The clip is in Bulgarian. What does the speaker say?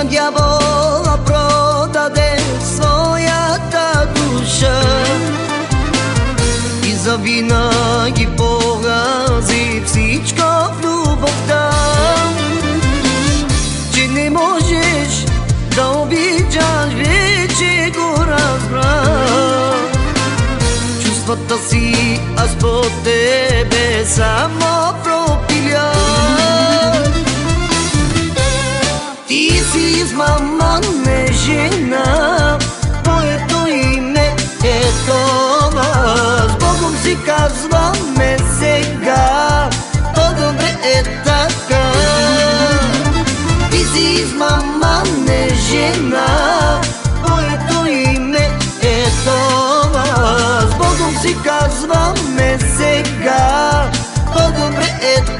дявола продаде своята душа и завинаги порази всичко в любовта, че не можеш да обичаш, вече го разбра. Чувствата си аз по тебе само пропиля. Ти си измамана жена, твоето име е това. С Богом си казваме сега, по-добре е така. Ти си измамана жена, твоето име е това. С Богом си казваме сега, по-добре е така.